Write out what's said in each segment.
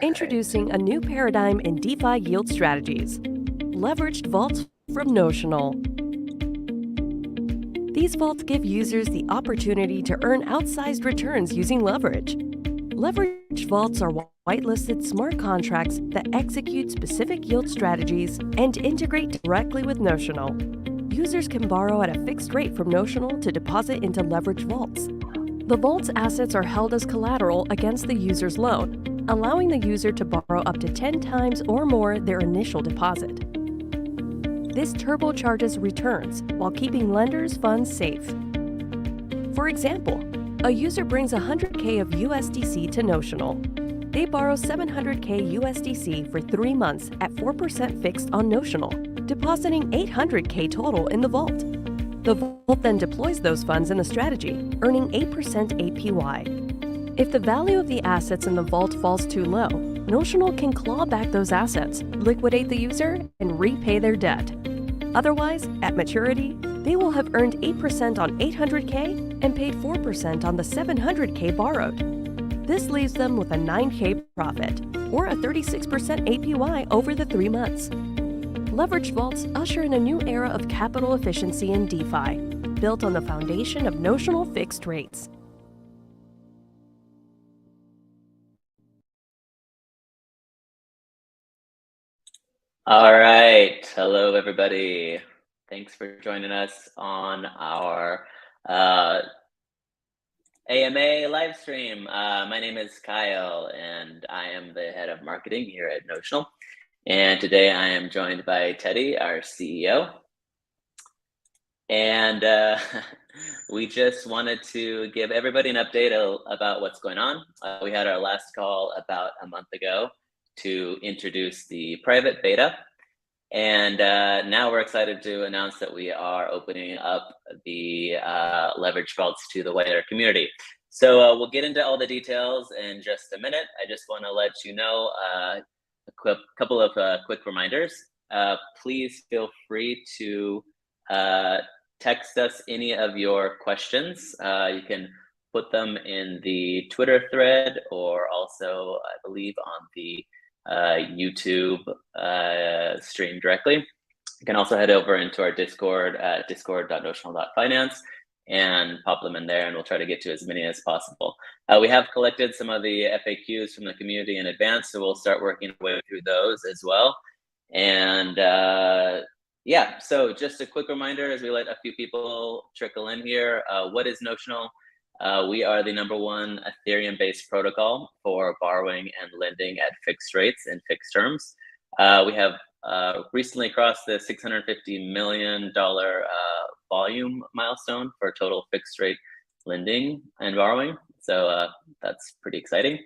Introducing a new paradigm in DeFi yield strategies, leveraged vaults from Notional. These vaults give users the opportunity to earn outsized returns using leverage. Leveraged vaults are whitelisted smart contracts that execute specific yield strategies and integrate directly with Notional. Users can borrow at a fixed rate from Notional to deposit into leveraged vaults. The vault's assets are held as collateral against the user's loan, allowing the user to borrow up to 10 times or more their initial deposit. This turbocharges returns while keeping lenders' funds safe. For example, a user brings $100K of USDC to Notional. They borrow $700K USDC for 3 months at 4% fixed on Notional, depositing $800K total in the vault. The vault then deploys those funds in the strategy, earning 8% APY. If the value of the assets in the vault falls too low, Notional can claw back those assets, liquidate the user, and repay their debt. Otherwise, at maturity, they will have earned 8% on $800K and paid 4% on the $700K borrowed. This leaves them with a $9K profit, or a 36% APY over the 3 months. Leveraged vaults usher in a new era of capital efficiency in DeFi, built on the foundation of Notional fixed rates. All right. Hello, everybody. Thanks for joining us on our AMA live stream. My name is Kyle, and I am the head of marketing here at Notional. And today I am joined by Teddy, our CEO. And we just wanted to give everybody an update about what's going on. We had our last call about a month ago to introduce the private beta. And now we're excited to announce that we are opening up the leverage vaults to the wider community. So we'll get into all the details in just a minute. I just want to let you know a couple of quick reminders. Please feel free to text us any of your questions. You can put them in the Twitter thread, or also, I believe, on the YouTube stream directly. You can also head over into our Discord at discord.notional.finance and pop them in there, and we'll try to get to as many as possible. We have collected some of the FAQs from the community in advance, so we'll start working our way through those as well. And yeah, so just a quick reminder as we let a few people trickle in here. What is Notional? We are the #1 Ethereum-based protocol for borrowing and lending at fixed rates and fixed terms. We have recently crossed the $650 million volume milestone for total fixed rate lending and borrowing. So that's pretty exciting.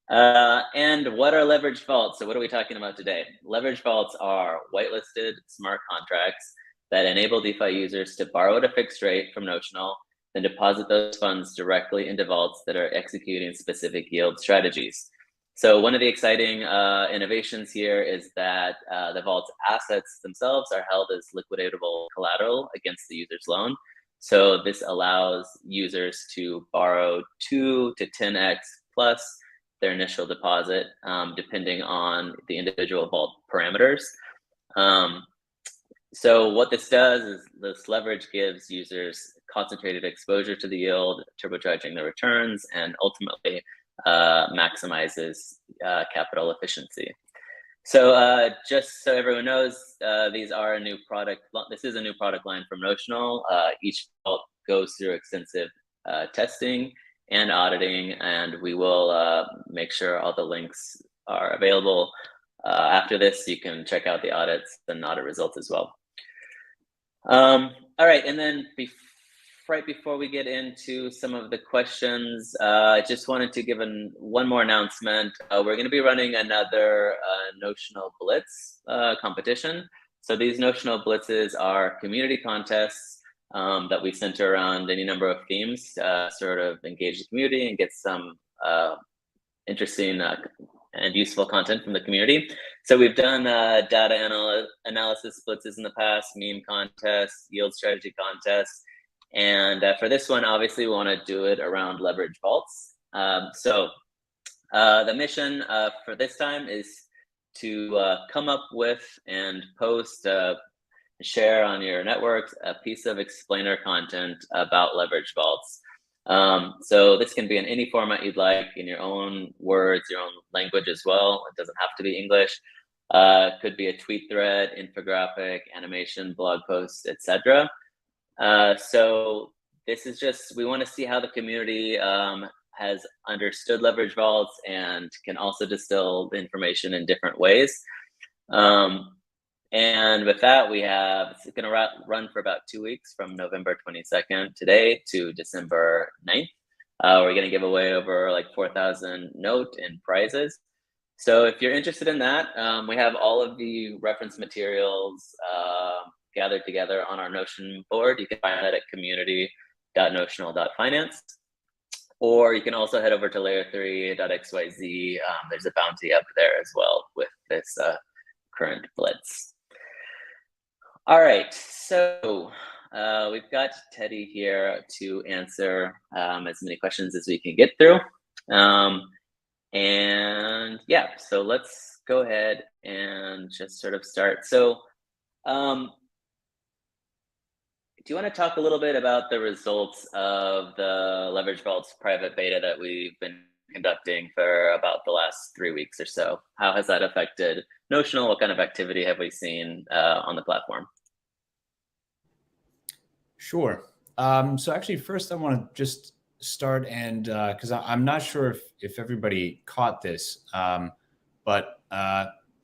And what are leveraged vaults? So what are we talking about today? Leveraged vaults are whitelisted smart contracts that enable DeFi users to borrow at a fixed rate from Notional, then deposit those funds directly into vaults that are executing specific yield strategies. So one of the exciting innovations here is that the vault's assets themselves are held as liquidatable collateral against the user's loan. So this allows users to borrow 2 to 10x plus their initial deposit, depending on the individual vault parameters. So what this does is this leverage gives users concentrated exposure to the yield, turbocharging the returns, and ultimately maximizes capital efficiency. So just so everyone knows, these are a new product. This is a new product line from Notional. Each vault goes through extensive testing and auditing, and we will make sure all the links are available after this. You can check out the audits and audit results as well. All right, and then right before we get into some of the questions, I just wanted to give one more announcement. We're going to be running another Notional Blitz competition. So these Notional Blitzes are community contests that we center around any number of themes, sort of engage the community and get some interesting and useful content from the community. So we've done data analysis blitzes in the past, meme contests, yield strategy contests. And for this one, obviously, we want to do it around leverage vaults. So The mission for this time is to come up with and post, share on your networks a piece of explainer content about leverage vaults. So this can be in any format you'd like, in your own words, your own language as well. It doesn't have to be English. Could be a tweet thread, infographic, animation, blog post, etc. So this is just, we want to see how the community has understood leverage vaults and can also distill the information in different ways. And with that, it's going to run for about 2 weeks, from November 22nd today to December 9th. We're going to give away over like 4,000 note and prizes. So if you're interested in that, we have all of the reference materials gathered together on our Notion board. You can find that at community.notional.finance. Or you can also head over to layer3.xyz. There's a bounty up there as well with this current blitz. All right, so we've got Teddy here to answer as many questions as we can get through. And yeah, so let's go ahead and just sort of start. So do you want to talk a little bit about the results of the Leverage Vaults private beta that we've been conducting for about the last 3 weeks or so? How has that affected Notional? What kind of activity have we seen on the platform? Sure. So actually, first I want to just start, and because I'm not sure if everybody caught this, but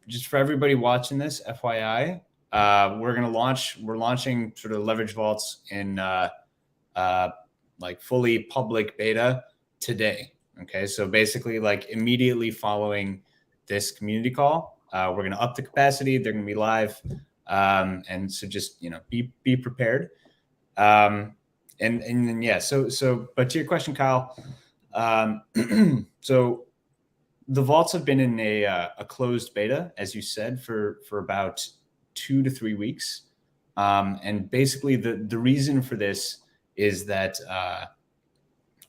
just for everybody watching this, FYI, we're launching sort of Leverage Vaults in like fully public beta today. Okay, so basically, like immediately following this community call, we're going to up the capacity. They're going to be live, and so just be prepared. And then yeah, so but to your question, Kyle, so the vaults have been in a closed beta, as you said, for about 2 to 3 weeks, and basically the reason for this is that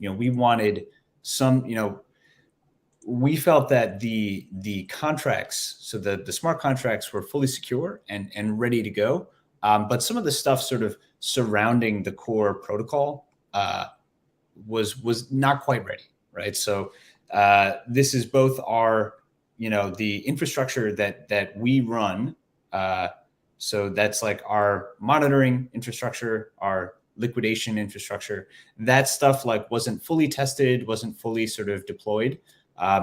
we wanted some, we felt that the contracts, so the smart contracts were fully secure and ready to go, but some of the stuff sort of surrounding the core protocol was not quite ready, right? So this is both our, the infrastructure that we run. So that's like our monitoring infrastructure, our liquidation infrastructure. That stuff like wasn't fully tested, wasn't fully sort of deployed.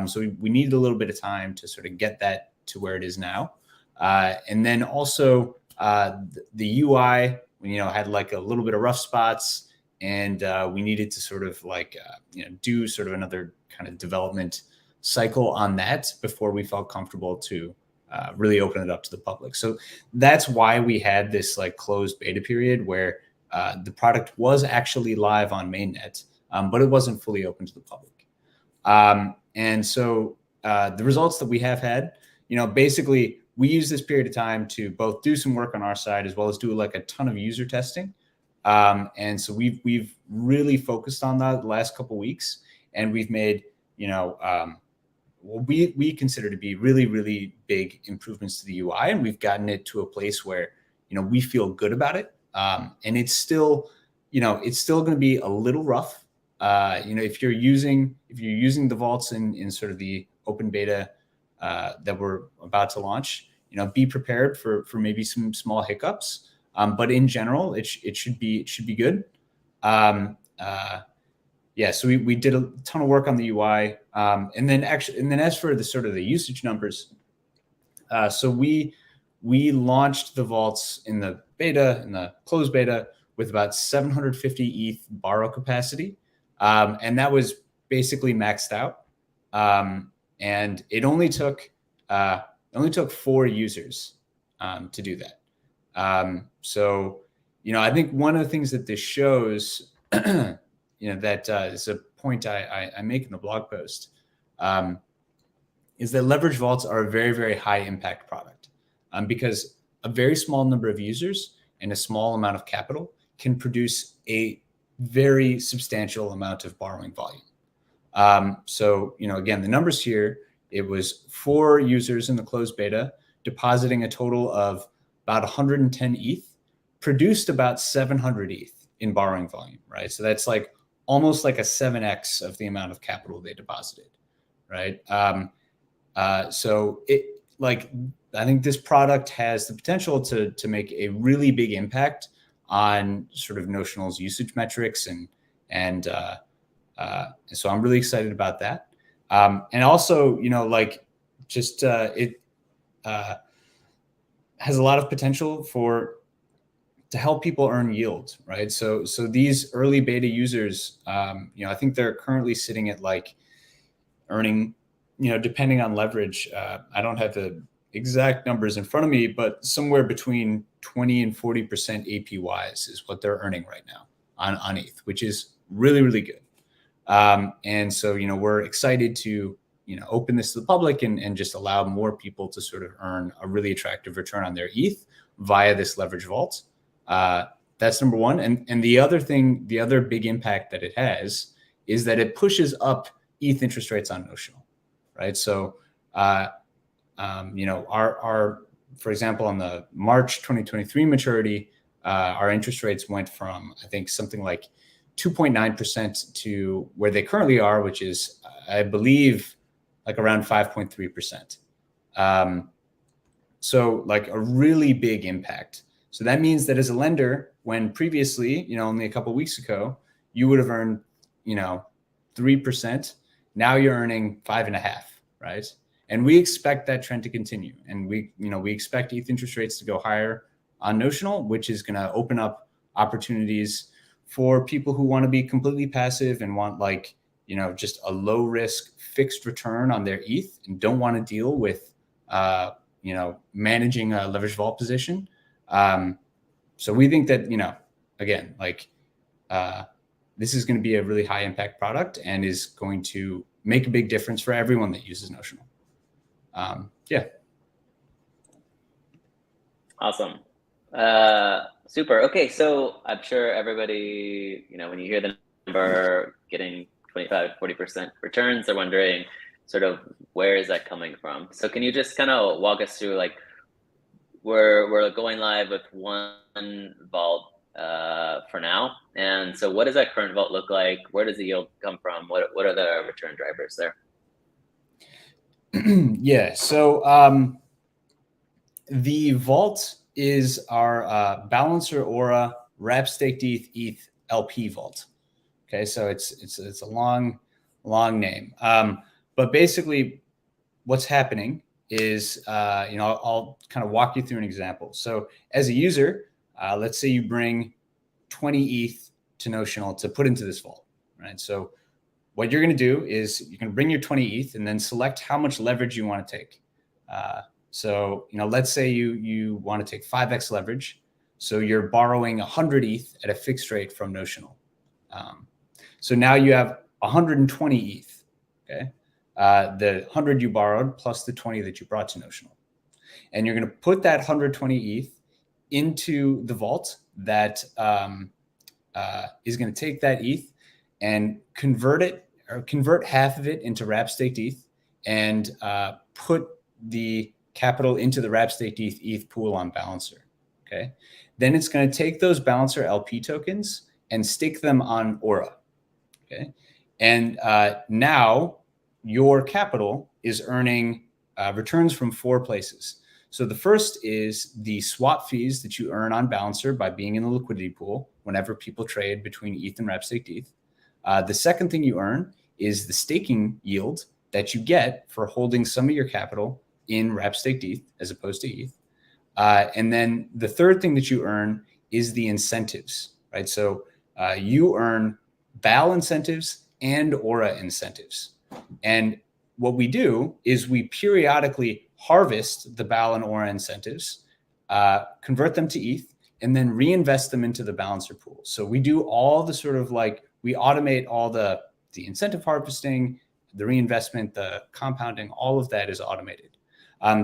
So we needed a little bit of time to sort of get that to where it is now. And then also the UI, had like a little bit of rough spots, and we needed to sort of like, do sort of another kind of development cycle on that before we felt comfortable to really open it up to the public. So that's why we had this like closed beta period where the product was actually live on mainnet, but it wasn't fully open to the public. And so the results that we have had, basically we use this period of time to both do some work on our side as well as do like a ton of user testing. And so we've really focused on that the last couple of weeks, and we've made, what we consider to be really, really big improvements to the UI, and we've gotten it to a place where, we feel good about it. And it's still, it's still going to be a little rough. If you're using the vaults in sort of the open beta that we're about to launch, be prepared for maybe some small hiccups. But in general, it should be good. Yeah, so we did a ton of work on the UI, and then as for the sort of the usage numbers, so we launched the vaults in the closed beta, with about 750 ETH borrow capacity, and that was basically maxed out, and it only took 4 users to do that. So I think one of the things that this shows, that is a point I make in the blog post, is that leverage vaults are a very, very high impact product, because a very small number of users and a small amount of capital can produce a very substantial amount of borrowing volume. So, again, the numbers here, it was 4 users in the closed beta depositing a total of about 110 ETH, produced about 700 ETH in borrowing volume, right? So that's like almost like a 7x of the amount of capital they deposited, right? So I think this product has the potential to make a really big impact on sort of Notional's usage metrics, and so I'm really excited about that. And also, it has a lot of potential to help people earn yield, right? So these early beta users, I think they're currently sitting at like earning, depending on leverage, I don't have the exact numbers in front of me, but somewhere between 20 and 40% APYs is what they're earning right now on ETH, which is really, really good. And so, we're excited to, open this to the public and just allow more people to sort of earn a really attractive return on their ETH via this leverage vault. That's number one. And the other big impact that it has is that it pushes up ETH interest rates on Notional, right? So, for example, on the March 2023 maturity, our interest rates went from, I think, something like 2.9% to where they currently are, which is, I believe, like around 5.3%. So like a really big impact. So that means that as a lender, when previously, only a couple of weeks ago, you would have earned, 3%. Now you're earning 5.5%, right? And we expect that trend to continue. And we expect ETH interest rates to go higher on Notional, which is going to open up opportunities for people who want to be completely passive and want just a low risk fixed return on their ETH and don't want to deal with, managing a leverage vault position. So we think that, again, this is going to be a really high impact product and is going to make a big difference for everyone that uses Notional. Yeah. Awesome. Super. Okay. So I'm sure everybody, when you hear the number getting 25, 40% returns, they're wondering sort of where is that coming from? So can you just kind of walk us through, we're going live with one vault for now. And so what does that current vault look like? Where does the yield come from? What are the return drivers there? Yeah. So the vault is our Balancer Aura wrap staked ETH LP vault. Okay, so it's a long name. But basically, what's happening is, I'll kind of walk you through an example. So as a user, let's say you bring 20 ETH to Notional to put into this vault, right? So what you're going to do is you can bring your 20 ETH and then select how much leverage you want to take. So, let's say you want to take 5x leverage. So you're borrowing 100 ETH at a fixed rate from Notional. So now you have 120 ETH, okay? The 100 you borrowed plus the 20 that you brought to Notional. And you're going to put that 120 ETH into the vault that is going to take that ETH and convert half of it into wrap staked ETH and put the capital into the wrap staked ETH pool on Balancer. Okay. Then it's going to take those Balancer LP tokens and stake them on Aura. Okay. And now your capital is earning returns from 4 places. So the first is the swap fees that you earn on Balancer by being in the liquidity pool whenever people trade between ETH and wrap staked ETH. The second thing you earn is the staking yield that you get for holding some of your capital in wrap staked ETH as opposed to ETH. And then the third thing that you earn is the incentives, right? So you earn BAL incentives and Aura incentives. And what we do is we periodically harvest the BAL and Aura incentives, convert them to ETH, and then reinvest them into the Balancer pool. So we do all the sort of we automate all the incentive harvesting, the reinvestment, the compounding, all of that is automated.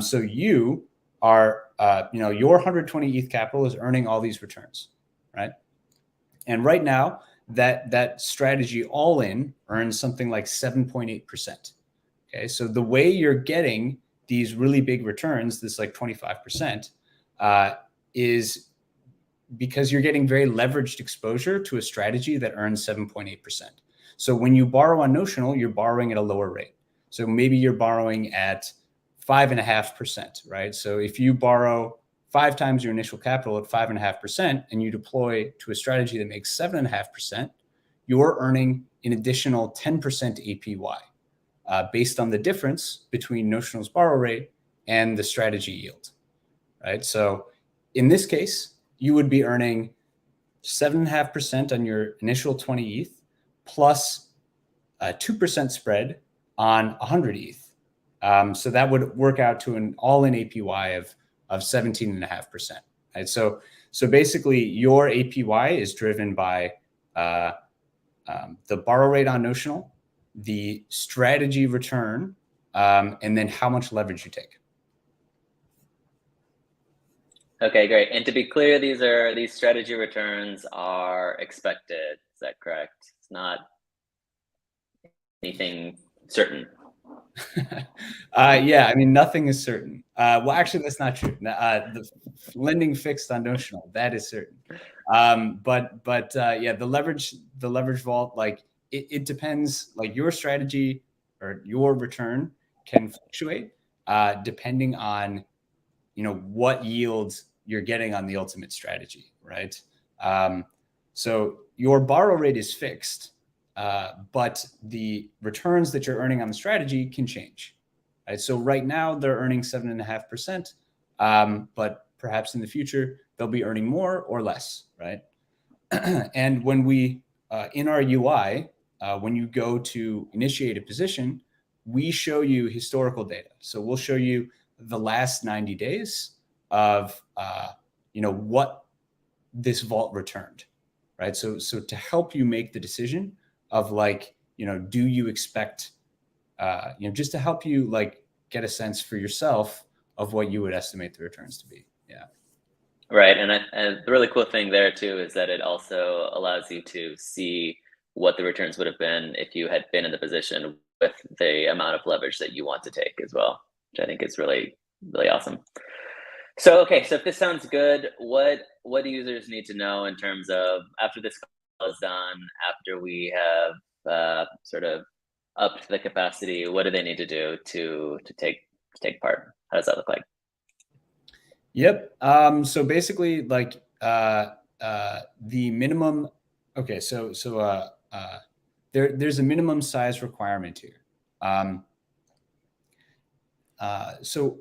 So you are, your 120 ETH capital is earning all these returns, right? And right now, that strategy all in earns something like 7.8%. Okay, so the way you're getting these really big returns, this like 25%, is because you're getting very leveraged exposure to a strategy that earns 7.8%. So when you borrow on Notional, you're borrowing at a lower rate. So maybe you're borrowing at 5.5%, right? So if you borrow 5 times your initial capital at 5.5% and you deploy to a strategy that makes 7.5%, you're earning an additional 10% APY based on the difference between Notional's borrow rate and the strategy yield, right? So in this case, you would be earning 7.5% on your initial 20 ETH plus a 2% spread on 100 ETH. So that would work out to an all-in APY of 17.5%. Right? So basically, your APY is driven by the borrow rate on Notional, the strategy return, and then how much leverage you take. Okay, great. And to be clear, these strategy returns are expected. Is that correct? It's not anything certain. Yeah, I mean, nothing is certain. Well, actually, that's not true. The lending fixed on Notional, that is certain. But yeah, the leverage vault, like it depends. Like your strategy or your return can fluctuate depending on what yields you're getting on the ultimate strategy, right? So your borrow rate is fixed. But the returns that you're earning on the strategy can change, right? So right now they're earning 7.5%, but perhaps in the future they'll be earning more or less, right? And when we in our UI, when you go to initiate a position, we show you historical data. So we'll show you the last 90 days of what this vault returned, right? So to help you make the decision of like, do you expect, just to help you like get a sense for yourself of what you would estimate the returns to be. Yeah. Right. And the really cool thing there too is that it also allows you to see what the returns would have been if you had been in the position with the amount of leverage that you want to take as well, which I think is really, really awesome. So, okay. So if this sounds good, what do users need to know in terms of after this is done, after we have sort of upped the capacity, what do they need to do to take part? How does that look like? Yep. So basically, like the minimum. Okay. So there's a minimum size requirement here. So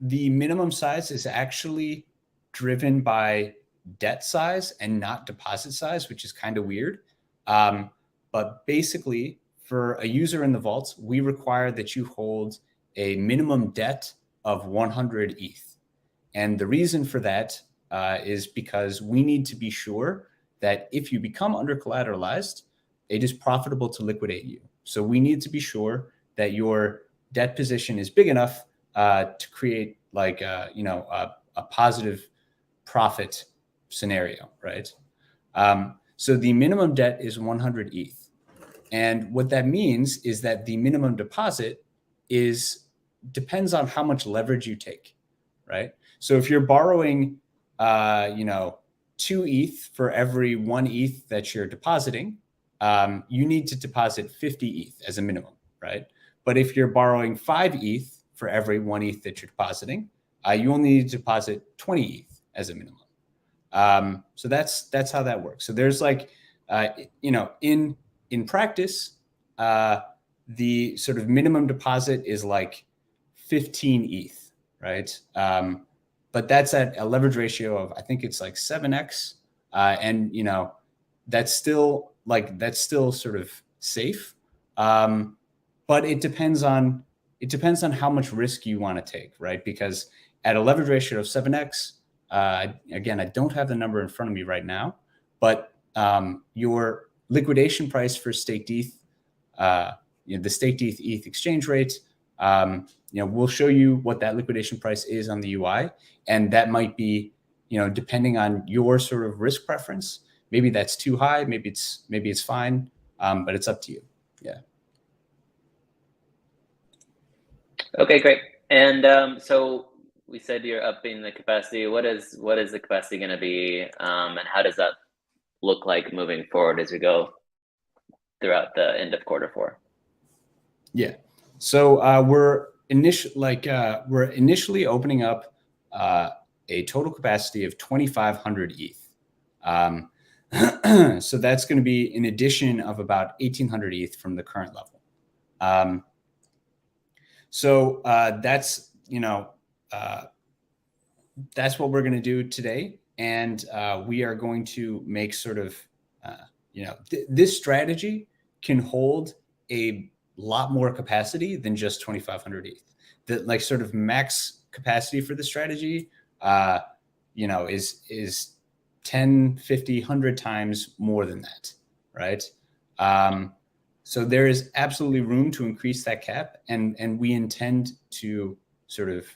the minimum size is actually driven by debt size and not deposit size, which is kind of weird. But basically, for a user in the vaults, we require that you hold a minimum debt of 100 ETH. And the reason for that is because we need to be sure that if you become under collateralized, it is profitable to liquidate you. So we need to be sure that your debt position is big enough to create like a positive profit scenario, right? So the minimum debt is 100 ETH. And what that means is that the minimum deposit depends on how much leverage you take, right? So if you're borrowing, 2 ETH for every 1 ETH that you're depositing, you need to deposit 50 ETH as a minimum, right? But if you're borrowing 5 ETH for every 1 ETH that you're depositing, you only need to deposit 20 ETH as a minimum. So that's how that works. So there's like, in practice, the sort of minimum deposit is like 15 ETH, right? But that's at a leverage ratio of, I think it's like 7x. And that's still sort of safe. But it depends on how much risk you want to take, right? Because at a leverage ratio of 7x, again, I don't have the number in front of me right now, but your liquidation price for staked ETH, the staked ETH exchange rate, we'll show you what that liquidation price is on the UI, and that might be, depending on your sort of risk preference, maybe that's too high, maybe it's fine, but it's up to you. Yeah. Okay, great. And so we said you're upping the capacity. What is the capacity going to be, and how does that look like moving forward as we go throughout the end of quarter 4? Yeah. So we're initially opening up a total capacity of 2,500 ETH. So that's going to be an addition of about 1,800 ETH from the current level. So that's what we're going to do today, and we are going to make sort of this strategy can hold a lot more capacity than just 2,500 ETH. The like sort of max capacity for the strategy, is 10, 50, 100 times more than that, right? So there is absolutely room to increase that cap, and we intend to sort of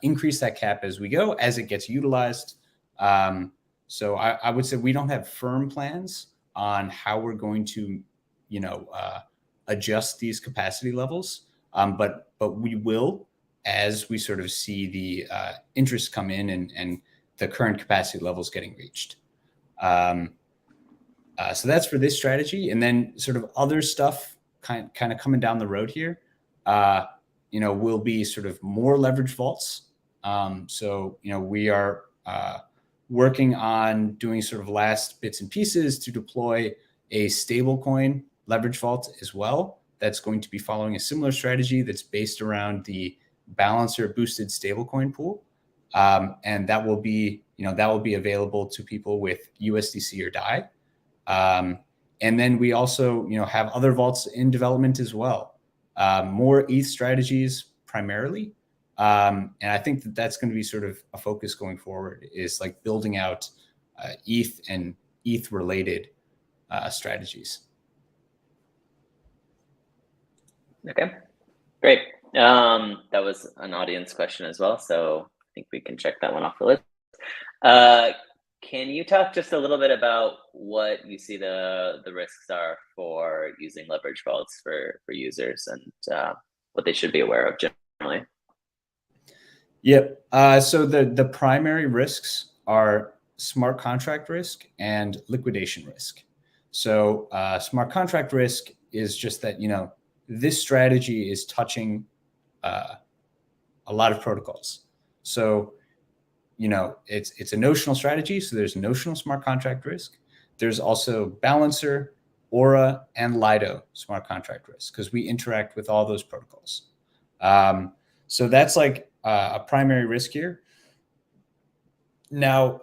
increase that cap as we go, as it gets utilized. So I would say we don't have firm plans on how we're going to, adjust these capacity levels, but we will as we sort of see the interest come in and the current capacity levels getting reached. So that's for this strategy, and then sort of other stuff kind of coming down the road here. Will be sort of more leverage vaults. So we are working on doing sort of last bits and pieces to deploy a stablecoin leverage vault as well. That's going to be following a similar strategy that's based around the balancer boosted stablecoin pool, and that will be available to people with USDC or DAI. And then we also have other vaults in development as well. More ETH strategies primarily. And I think that's going to be sort of a focus going forward, is like building out ETH and ETH related strategies. Okay, great. That was an audience question as well, so I think we can check that one off the list. Can you talk just a little bit about what you see the risks are for using leverage vaults for users, and what they should be aware of generally? Yep. So the primary risks are smart contract risk and liquidation risk. So smart contract risk is just that this strategy is touching a lot of protocols. So it's a notional strategy. So there's notional smart contract risk. There's also balancer, Aura, and Lido smart contract risk, because we interact with all those protocols. So that's like a primary risk here. Now,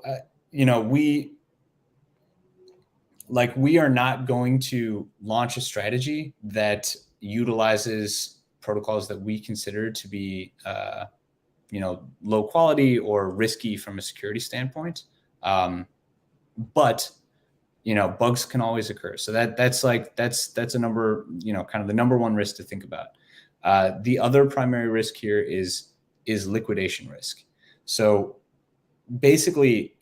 we are not going to launch a strategy that utilizes protocols that we consider to be low quality or risky from a security standpoint. But bugs can always occur. So that's a number, kind of the number one risk to think about. The other primary risk here is liquidation risk. So basically,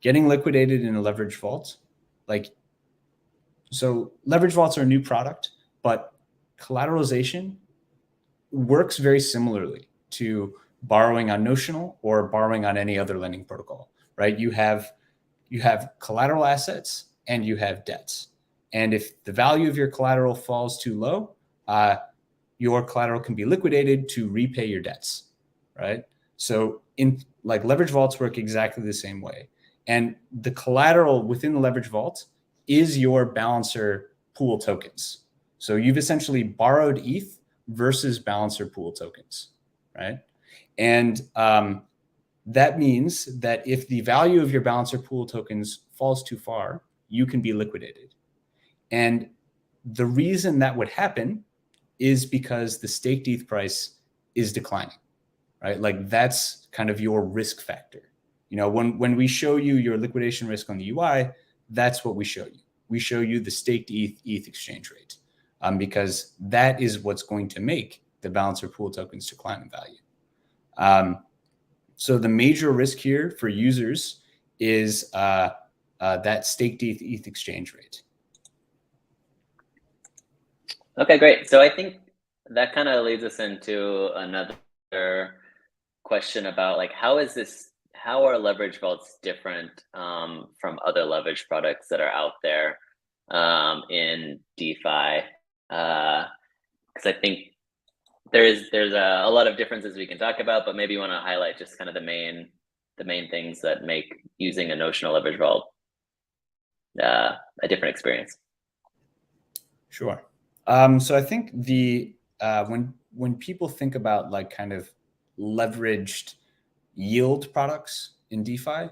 getting liquidated in a leverage vault, so leverage vaults are a new product, but collateralization works very similarly to borrowing on Notional or borrowing on any other lending protocol, right? You have collateral assets and you have debts. And if the value of your collateral falls too low, your collateral can be liquidated to repay your debts, right? So leverage vaults work exactly the same way. And the collateral within the leverage vault is your balancer pool tokens. So you've essentially borrowed ETH versus balancer pool tokens, right? And that means that if the value of your balancer pool tokens falls too far, you can be liquidated. And the reason that would happen is because the staked ETH price is declining, right? Like that's kind of your risk factor. When we show you your liquidation risk on the UI, that's what we show you. We show you the staked ETH exchange rate, because that is what's going to make the balancer pool tokens decline in value. So the major risk here for users is that staked ETH exchange rate. Okay, great. So I think that kind of leads us into another question about like how are leverage vaults different from other leverage products that are out there in DeFi? Because I think there's a lot of differences we can talk about, but maybe you want to highlight just kind of the main things that make using a notional leverage vault a different experience. Sure. So I think when people think about like kind of leveraged yield products in DeFi,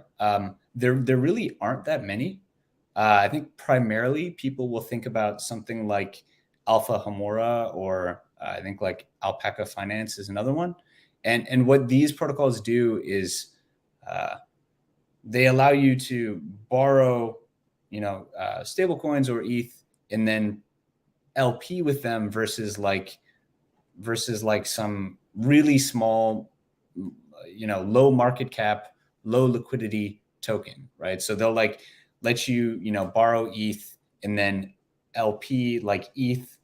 there really aren't that many. I think primarily people will think about something like Alpha Homura, or I think like Alpaca Finance is another one. And what these protocols do is they allow you to borrow, stable coins or ETH and then LP with them versus like some really small, low market cap, low liquidity token, right? So they'll like let you, borrow ETH and then LP like ETH,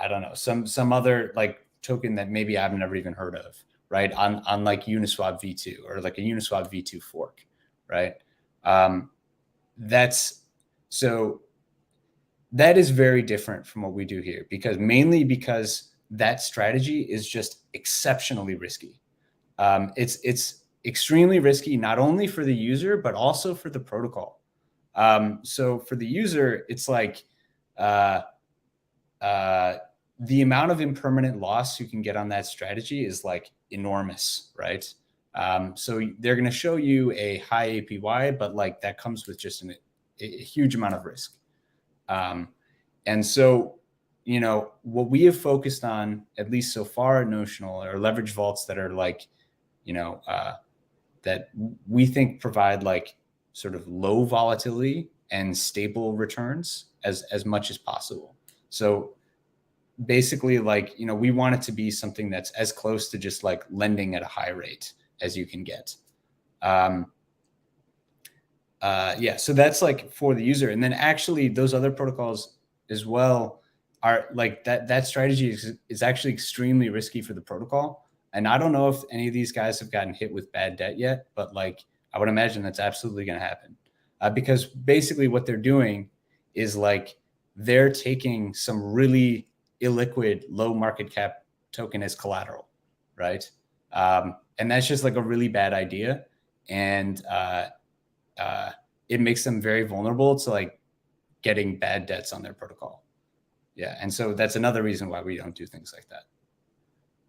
I don't know, some other like token that maybe I've never even heard of, right? On like Uniswap V2 or like a Uniswap V2 fork, right? That is very different from what we do here, because that strategy is just exceptionally risky. It's extremely risky, not only for the user, but also for the protocol. So for the user, it's like the amount of impermanent loss you can get on that strategy is like enormous, right? So they're going to show you a high APY, but like that comes with just a huge amount of risk. And so, what we have focused on, at least so far at Notional, are leverage vaults that are like, that we think provide like sort of low volatility and stable returns as much as possible. So basically, like, we want it to be something that's as close to just like lending at a high rate as you can get. So that's like for the user. And then actually those other protocols as well are like that strategy is actually extremely risky for the protocol. And I don't know if any of these guys have gotten hit with bad debt yet, but like, I would imagine that's absolutely going to happen because basically what they're doing is like, they're taking some really illiquid low market cap token as collateral. Right. And that's just like a really bad idea. And, it makes them very vulnerable to like getting bad debts on their protocol. Yeah. And so that's another reason why we don't do things like that.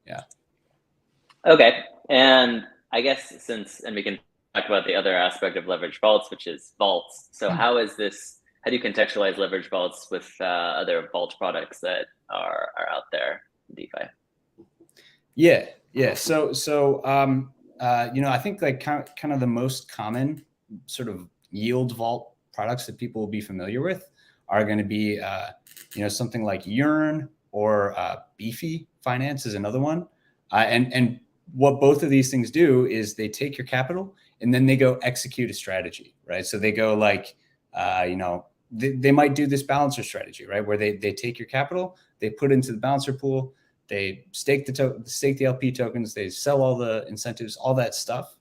Yeah. Okay. And I guess and we can talk about the other aspect of leverage vaults, which is vaults. So how do you contextualize leverage vaults with other vault products that are out there in DeFi? Yeah. So I think like kind of the most common sort of yield vault products that people will be familiar with are going to be, something like Yearn or Beefy Finance is another one. And what both of these things do is they take your capital and then they go execute a strategy, right? So they go like, they might do this balancer strategy, right? Where they take your capital, they put into the balancer pool, they stake the LP tokens, they sell all the incentives, all that stuff.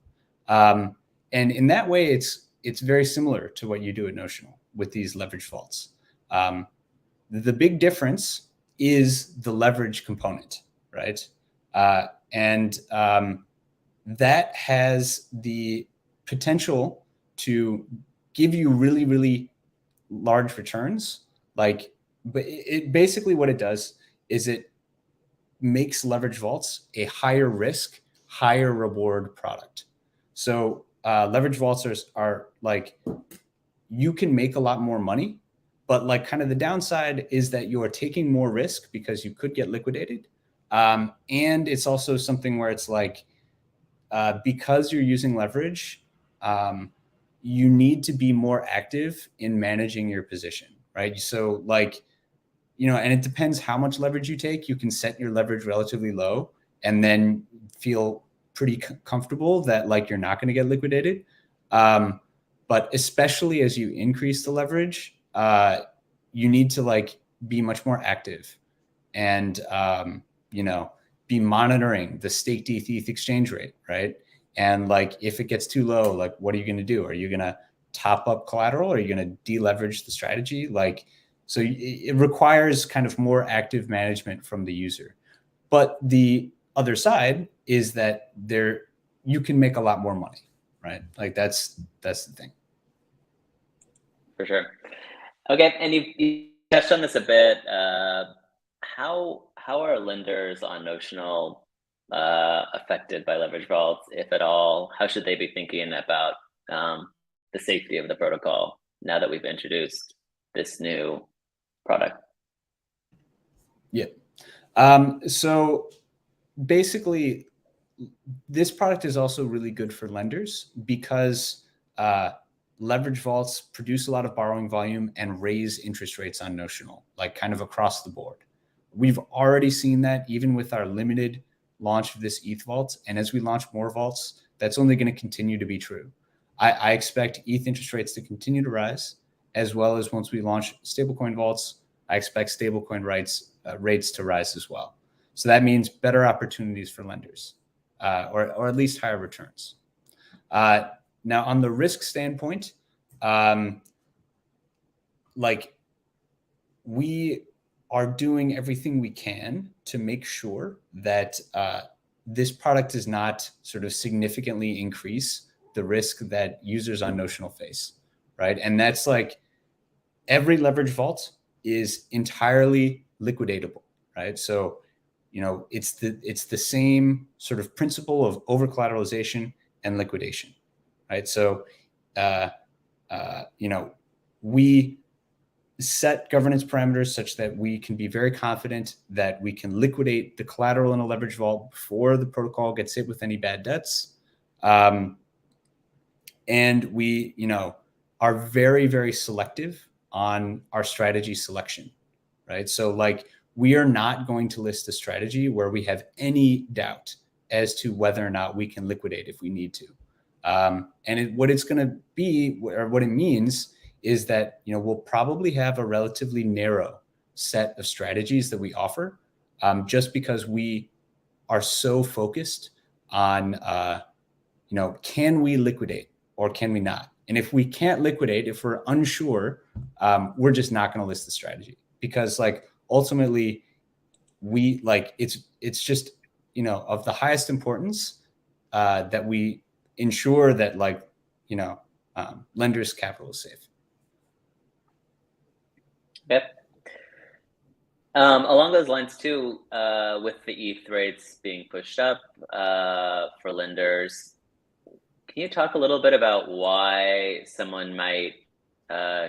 And in that way, it's very similar to what you do at Notional with these leverage vaults. The big difference is the leverage component, right? And that has the potential to give you really, really large returns. But it basically what it does is it makes leverage vaults a higher risk, higher reward product. So leverage vaults are like, you can make a lot more money, but like kind of the downside is that you are taking more risk because you could get liquidated. And it's also something where it's like, because you're using leverage, you need to be more active in managing your position, right? So like, and it depends how much leverage you take. You can set your leverage relatively low and then feel pretty comfortable that like you're not going to get liquidated. But but especially as you increase the leverage, you need to like be much more active and, be monitoring the staked ETH exchange rate, right? And like, if it gets too low, like, what are you going to do? Are you going to top up collateral? Or are you going to deleverage the strategy? Like, so it requires kind of more active management from the user. But the other side is that you can make a lot more money, right? Like that's the thing. For sure. Okay, and you touched on this a bit. How are lenders on Notional affected by leverage vaults, if at all? How should they be thinking about the safety of the protocol now that we've introduced this new product? Yeah. So basically, this product is also really good for lenders because leverage vaults produce a lot of borrowing volume and raise interest rates on Notional, like kind of across the board. We've already seen that even with our limited launch of this ETH vault. And as we launch more vaults, that's only going to continue to be true. I expect ETH interest rates to continue to rise, as well as once we launch stablecoin vaults, I expect stablecoin rates to rise as well. So that means better opportunities for lenders, or at least higher returns. Now, on the risk standpoint, we are doing everything we can to make sure that this product does not sort of significantly increase the risk that users on Notional face, right? And that's like every leverage vault is entirely liquidatable, right? So, it's the same sort of principle of over collateralization and liquidation, right? So, we set governance parameters such that we can be very confident that we can liquidate the collateral in a leverage vault before the protocol gets hit with any bad debts. And we, are very, very selective on our strategy selection, right? So like, we are not going to list a strategy where we have any doubt as to whether or not we can liquidate if we need to. What it's going to be, or what it means, is that we'll probably have a relatively narrow set of strategies that we offer, just because we are so focused on, can we liquidate or can we not? And if we can't liquidate, if we're unsure, we're just not going to list the strategy, because like ultimately we like it's just of the highest importance that we ensure that lenders' capital is safe. Yep. Along those lines too, with the ETH rates being pushed up for lenders, can you talk a little bit about why someone might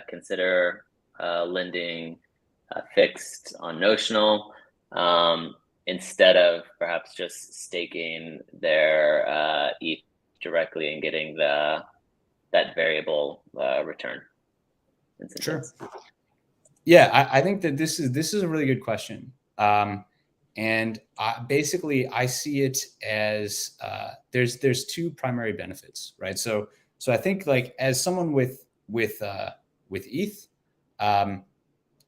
consider lending fixed on Notional instead of perhaps just staking their ETH directly and getting that variable return? Sure. Yeah, I think that this is a really good question. And basically, I see it as there's two primary benefits, right? So I think like as someone with ETH,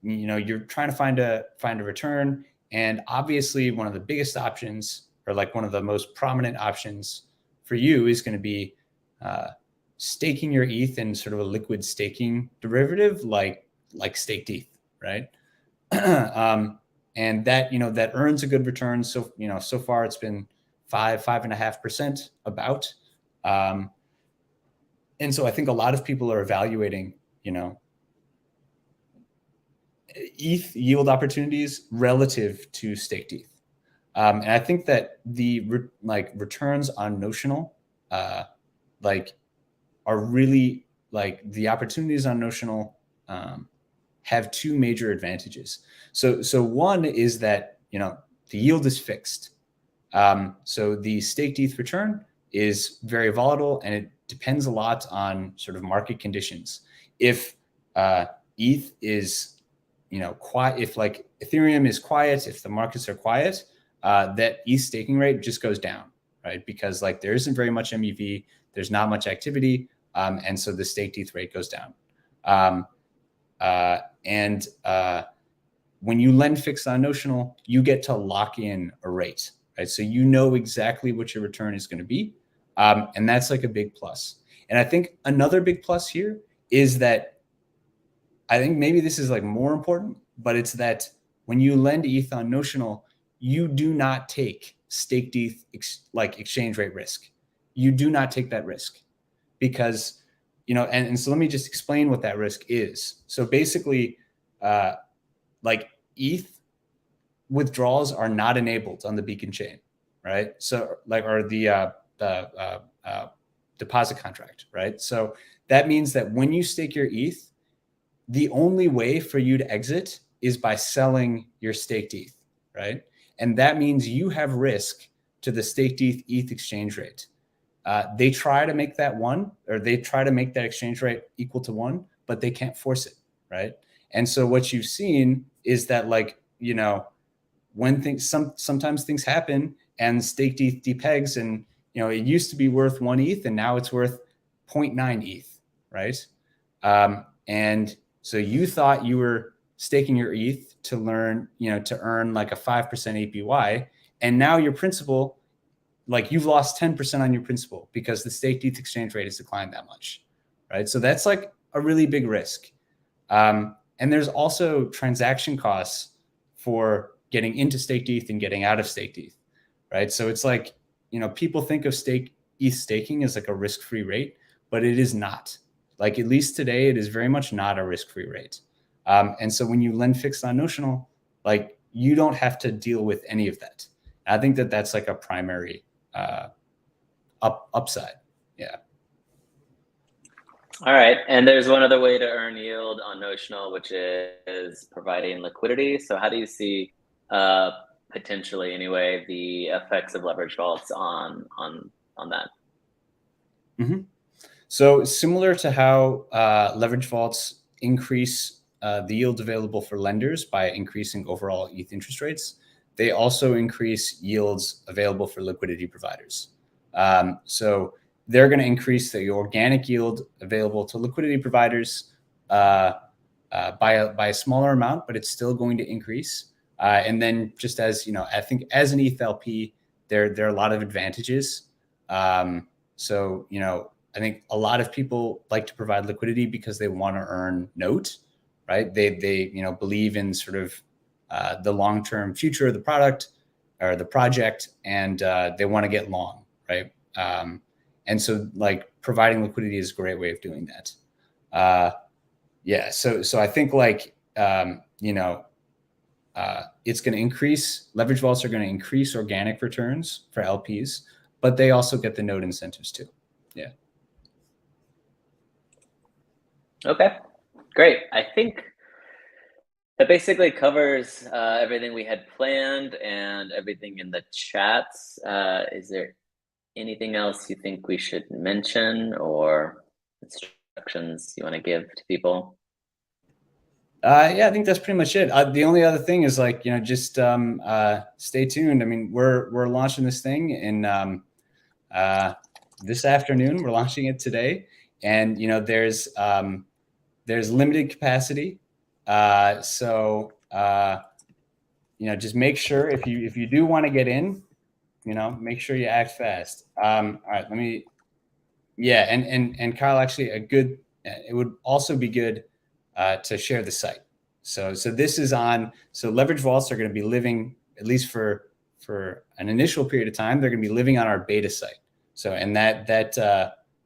you're trying to find a return, and obviously one of the biggest options, or like one of the most prominent options for you, is going to be staking your ETH in sort of a liquid staking derivative, like staked ETH, right? And that, that earns a good return. So, so far it's been 5.5% about. And so I think a lot of people are evaluating, ETH yield opportunities relative to staked ETH. And I think that the returns on Notional, are really the opportunities on Notional, have two major advantages. So one is that, the yield is fixed. So the staked ETH return is very volatile, and it depends a lot on sort of market conditions. If ETH is, quiet, if like Ethereum is quiet, if the markets are quiet, that ETH staking rate just goes down, right? Because like there isn't very much MEV, there's not much activity. And so the staked ETH rate goes down. When you lend fixed on Notional, you get to lock in a rate, right? So you know exactly what your return is going to be. And that's like a big plus. And I think another big plus here is that I think maybe this is like more important, but it's that when you lend ETH on Notional, you do not take staked ETH like exchange rate risk. You do not take that risk because, and so let me just explain what that risk is. So basically, like ETH withdrawals are not enabled on the Beacon chain, right? So or the deposit contract, right? So that means that when you stake your ETH, the only way for you to exit is by selling your staked ETH, right? And that means you have risk to the staked ETH exchange rate. They try to make that exchange rate equal to 1, but they can't force it, right? And so what you've seen is that, like, when sometimes things happen and staked ETH depegs, and it used to be worth 1 ETH and now it's worth 0.9 ETH, right? And so you thought you were staking your ETH to earn like a 5% APY, and now your principal, like, you've lost 10% on your principal because the staked ETH exchange rate has declined that much, right? So that's like a really big risk. And there's also transaction costs for getting into staked ETH and getting out of staked ETH, right? So it's like, people think of ETH staking as like a risk-free rate, but it is not. Like, at least today, it is very much not a risk-free rate. And so when you lend fixed on Notional, like, you don't have to deal with any of that. I think that that's like a primary upside. Yeah. All right. And there's one other way to earn yield on Notional, which is providing liquidity. So how do you see potentially, anyway, the effects of leverage vaults on that? Mm-hmm. So similar to how leverage vaults increase the yield available for lenders by increasing overall ETH interest rates, they also increase yields available for liquidity providers. So they're going to increase the organic yield available to liquidity providers by a smaller amount, but it's still going to increase. And then, just as I think as an ETH LP, there are a lot of advantages. So I think a lot of people like to provide liquidity because they want to earn note, right? They believe in sort of the long-term future of the product or the project, and they want to get long, right? And so, like, providing liquidity is a great way of doing that. Yeah. So I think, like, it's going to increase, leverage vaults are going to increase organic returns for LPs, but they also get the node incentives too. Yeah. Okay, great. I think that basically covers everything we had planned and everything in the chats. Is there anything else you think we should mention or instructions you want to give to people? Yeah, I think that's pretty much it. The only other thing is, like, just stay tuned. I mean, we're launching this thing in this afternoon. We're launching it today, and there's limited capacity. So just make sure if you do want to get in, make sure you act fast. All right, and Kyle, actually, it would also be good to share the site. So this is on. So leverage vaults are going to be living, at least for an initial period of time, they're going to be living on our beta site. So, and that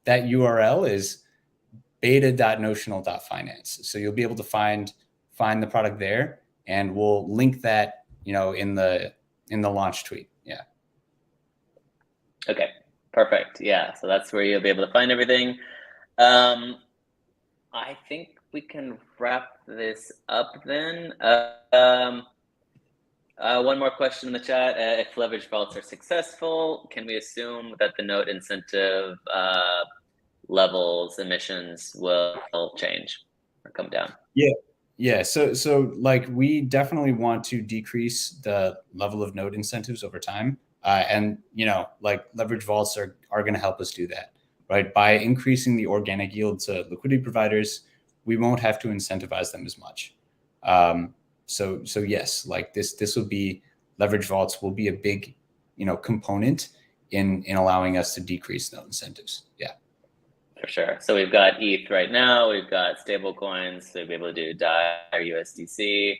URL is beta.notional.finance. So you'll be able to find the product there, and we'll link that, in the launch tweet. Yeah. Okay, perfect. Yeah. So that's where you'll be able to find everything. I think we can wrap this up then. One more question in the chat. If leverage vaults are successful, can we assume that the node incentive levels, emissions will change or come down? Yeah. So like, we definitely want to decrease the level of node incentives over time. And like, leverage vaults are going to help us do that, right? By increasing the organic yield to liquidity providers, we won't have to incentivize them as much. So yes, like this will be, leverage vaults will be a big, component in allowing us to decrease those incentives. Yeah. For sure. So we've got ETH right now. We've got stable coins. So we'll be able to do DAI or USDC.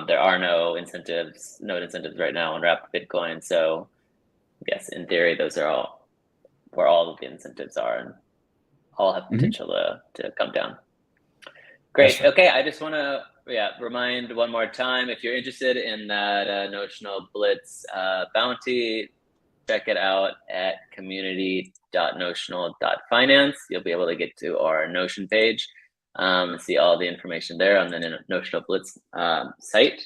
There are no incentives right now on Wrapped Bitcoin. So yes, in theory, those are all where all of the incentives are, and all have potential to come down. Great. Right. Okay. I just want to remind one more time, if you're interested in that Notional Blitz bounty, check it out at community.notional.finance. You'll be able to get to our Notion page and see all the information there on the Notional Blitz site.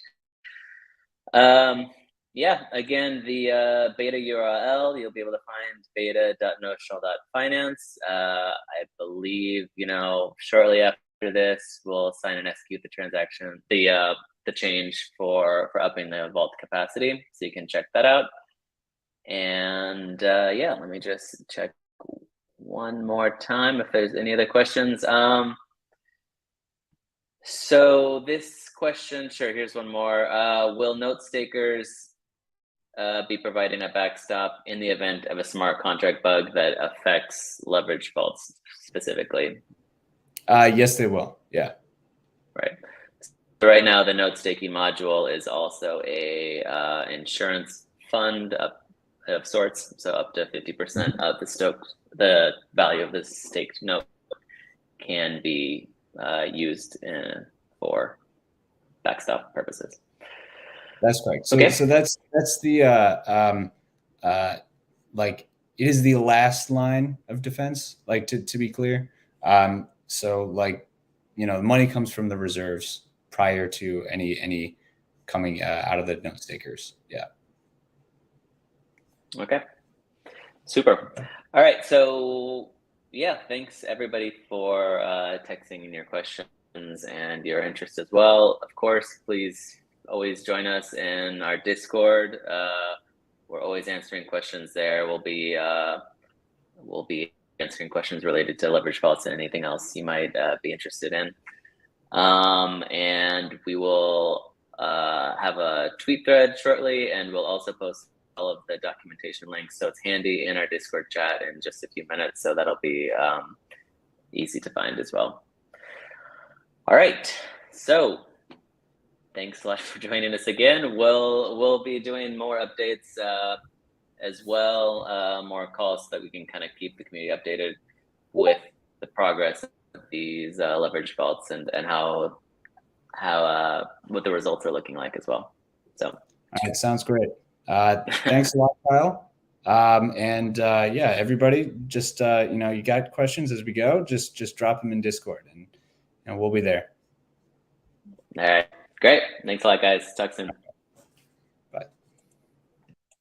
Again, the beta URL, you'll be able to find beta.notional.finance. I believe, shortly after this, we'll sign and execute the transaction, the change for upping the vault capacity. So you can check that out. And let me just check one more time if there's any other questions. So this question, sure, here's one more. Will note stakers be providing a backstop in the event of a smart contract bug that affects leverage vaults specifically? Yes, they will. Yeah. Right. So right now, the note staking module is also a insurance fund of sorts. So up to 50% of the value of the staked note can be used for backstop purposes. That's correct. So, so that's the like, it is the last line of defense, like to be clear. So like, the money comes from the reserves prior to any coming out of the note stakers. Yeah. Okay. Super. All right. So thanks everybody for texting in your questions and your interest as well. Of course, please always join us in our Discord. We're always answering questions there. We'll be answering questions related to leverage vaults and anything else you might be interested in. And we will have a tweet thread shortly, and we'll also post all of the documentation links. So it's handy in our Discord chat in just a few minutes. So that'll be easy to find as well. All right. So thanks a lot for joining us again. We'll be doing more updates as well, more calls so that we can kind of keep the community updated with the progress of these leverage vaults and how what the results are looking like as well. So all right, sounds great. Thanks a lot, Kyle. Everybody, just you got questions as we go, just drop them in Discord and we'll be there. All right, great. Thanks a lot, guys. Talk soon.